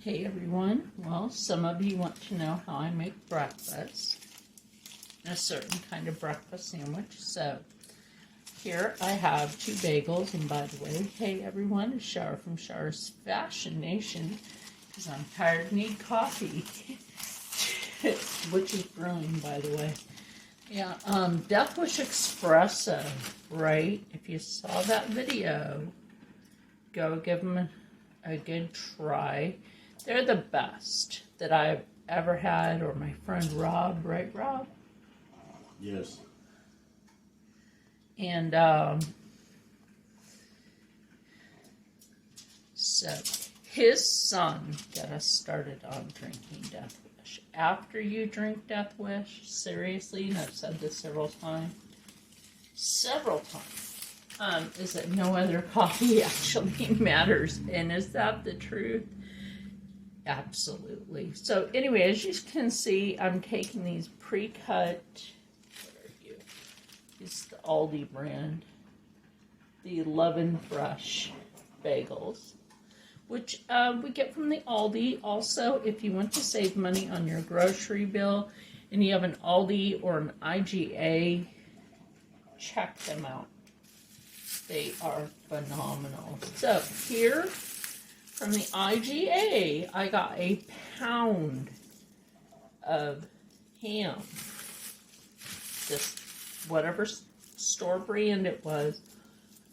Hey everyone, well, some of you want to know how I make breakfast, a certain kind of breakfast sandwich. So here I have 2 bagels, and by the way, hey everyone, it's Shar from Shar's Fashion Nation, because I'm tired and need coffee, which is brewing, by the way. Yeah, Death Wish Espresso, right? If you saw that video, go give them a good try. They're the best that I've ever had, or my friend Rob, right, Rob? Yes. And so his son got us started on drinking Death Wish. After you drink Death Wish, seriously, and I've said this several times, is that no other coffee actually matters. And is that the truth? Absolutely. So anyway, as you can see, I'm taking these pre-cut, what are you? It's the Aldi brand, the 11 Fresh bagels, which we get from the Aldi. Also, if you want to save money on your grocery bill and you have an Aldi or an IGA, check them out. They are phenomenal. So here, from the IGA, I got a pound of ham. Just whatever store brand it was,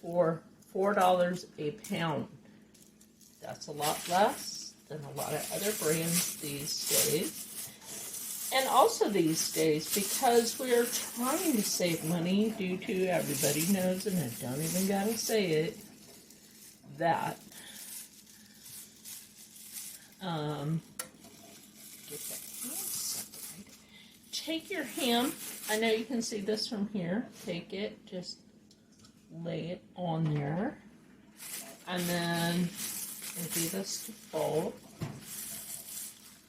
for $4 a pound. That's a lot less than a lot of other brands these days. And also these days, because we are trying to save money due to, everybody knows, and I don't even gotta say it, that get that ham separated. Take your ham. I know you can see this from here. Take it, just lay it on there, and then empty this to bowl.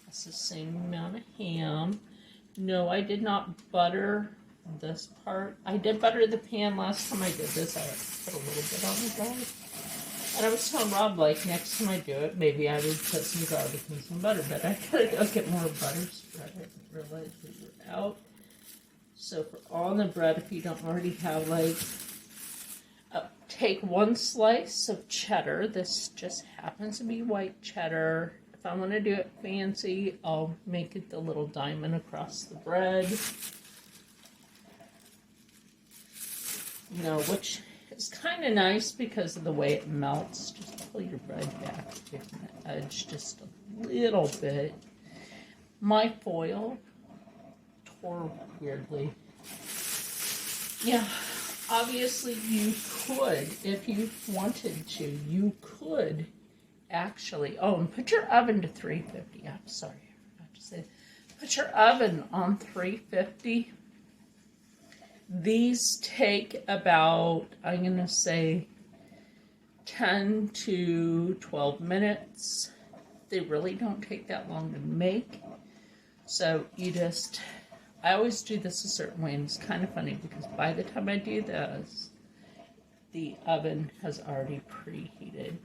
That's the same amount of ham. No, I did not butter this part. I did butter the pan last time I did this. I put a little bit on the side. And I was telling Rob, like, next time I do it, maybe I would put some garlic and some butter, but I gotta go get more butter spread. I didn't realize we were out. So for on the bread, if you don't already have, like, take 1 slice of cheddar. This just happens to be white cheddar. If I want to do it fancy, I'll make it the little diamond across the bread. You know, which is kind of nice because of the way it melts. Just pull your bread back, give the edge just a little bit. My foil tore weirdly. Yeah, obviously you could, if you wanted to, you could actually, oh, and put your oven to 350. I'm sorry, I forgot to say. Put your oven on 350. These take about, I'm going to say, 10 to 12 minutes. They really don't take that long to make. So you just, I always do this a certain way, and it's kind of funny because by the time I do this, the oven has already preheated.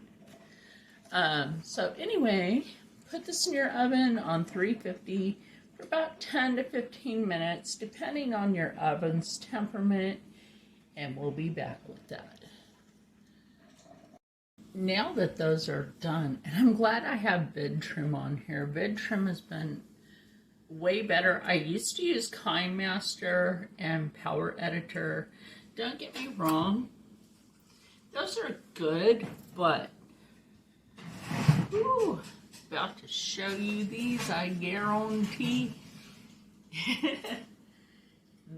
So anyway, put this in your oven on 350 for about 10 to 15 minutes, depending on your oven's temperament, and we'll be back with that. Now that those are done, and I'm glad I have VidTrim on here. VidTrim has been way better. I used to use KineMaster and Power Editor. Don't get me wrong, those are good, but ooh, about to show you these, I guarantee.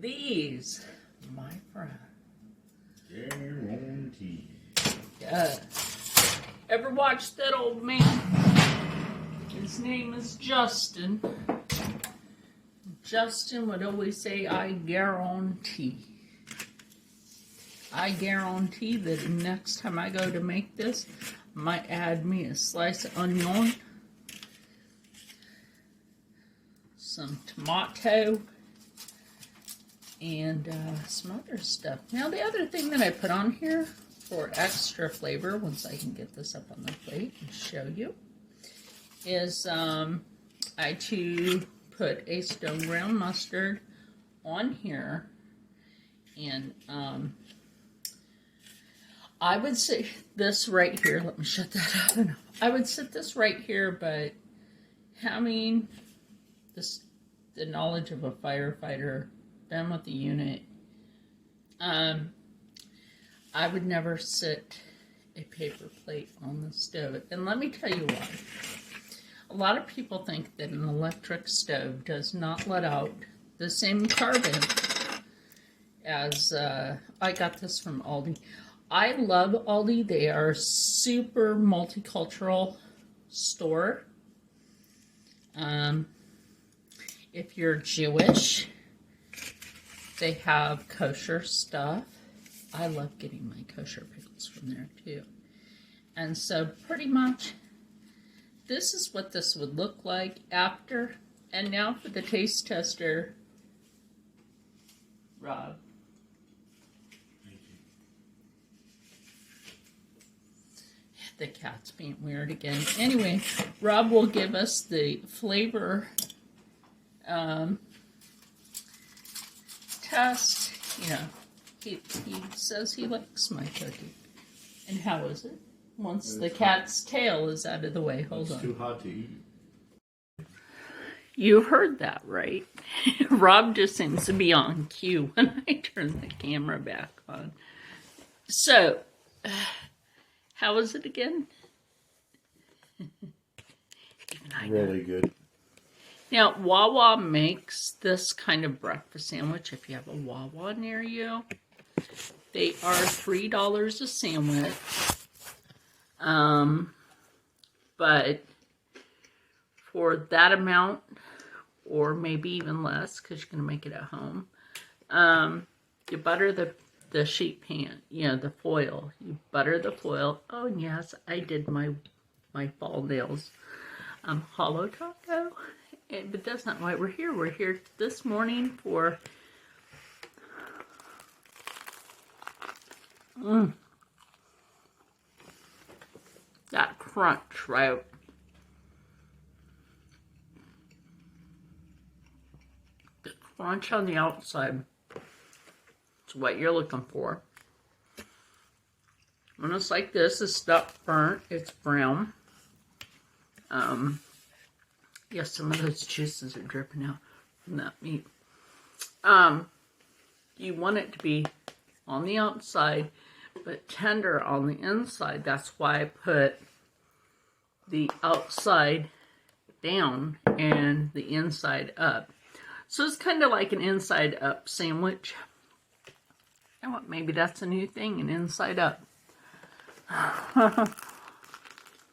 These, my friend. Guarantee. Yeah. Ever watch that old man? His name is Justin. Justin would always say, I guarantee. I guarantee that next time I go to make this, I might add me a slice of onion, some tomato, and some other stuff. Now the other thing that I put on here for extra flavor, once I can get this up on the plate and show you, is I too put a stone ground mustard on here, and I would say this right here. Let me shut that up. I would set this right here, but having this, the knowledge of a firefighter, been with the unit, I would never sit a paper plate on the stove. And let me tell you why. A lot of people think that an electric stove does not let out the same carbon as, I got this from Aldi. I love Aldi. They are a super multicultural store. If you're Jewish, they have kosher stuff. I love getting my kosher pickles from there too. And so pretty much this is what this would look like after. And now for the taste tester, Rob. Thank you. The cat's being weird again. Anyway, Rob will give us the flavor test. You know, he says he likes my cookie. And how is it? Once the cat's tail is out of the way. Hold on. It's too hot to eat. You heard that right. Rob just seems to be on cue when I turn the camera back on. So, how is it again? Really good. Now, Wawa makes this kind of breakfast sandwich. If you have a Wawa near you, they are $3 a sandwich. But for that amount, or maybe even less, because you're going to make it at home, you butter the sheet pan, you know, the foil. You butter the foil. Oh, and yes, I did my fall nails. Hollow taco. But that's not why we're here. We're here this morning for that crunch, right? The crunch on the outside is what you're looking for. When it's like this, it's not burnt, it's brown. Yes, some of those juices are dripping out from that meat. You want it to be on the outside, but tender on the inside. That's why I put the outside down and the inside up. So it's kind of like an inside up sandwich. You know what, maybe that's a new thing, an inside up.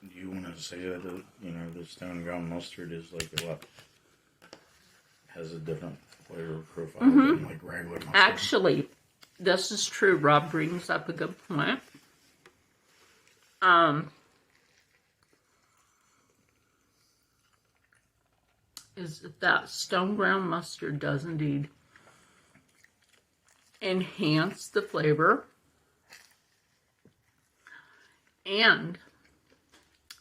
Do you want to say that, you know, the stone ground mustard is like a lot, has a different flavor profile than like regular mustard? Actually, this is true. Rob brings up a good point. Is that stone ground mustard does indeed enhance the flavor and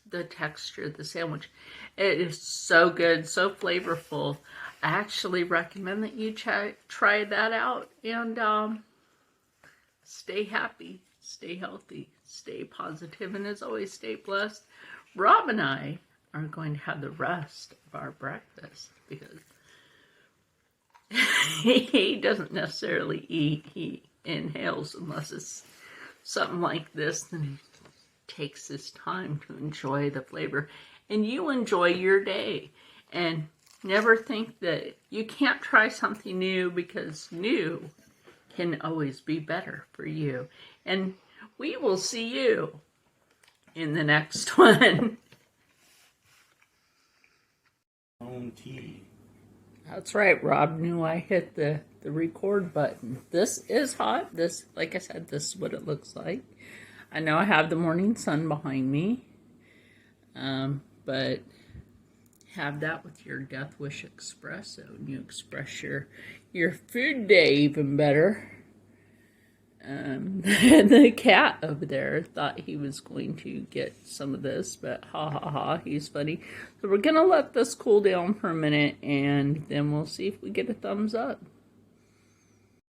the texture of the sandwich. It is so good, so flavorful. I actually recommend that you try that out and stay happy, stay healthy, stay positive, and as always, stay blessed. Rob and I are going to have the rest of our breakfast because he doesn't necessarily eat, he inhales unless it's something like this, then he takes his time to enjoy the flavor. And you enjoy your day. And never think that you can't try something new, because new can always be better for you. And we will see you in the next one. Tea. That's right, Rob knew I hit the record button. This is hot. This, like I said, this is what it looks like. I know I have the morning sun behind me, but have that with your Death Wish espresso, and you express your food day even better. The cat over there thought he was going to get some of this, but ha ha ha, he's funny. So we're gonna let this cool down for a minute, and then we'll see if we get a thumbs up.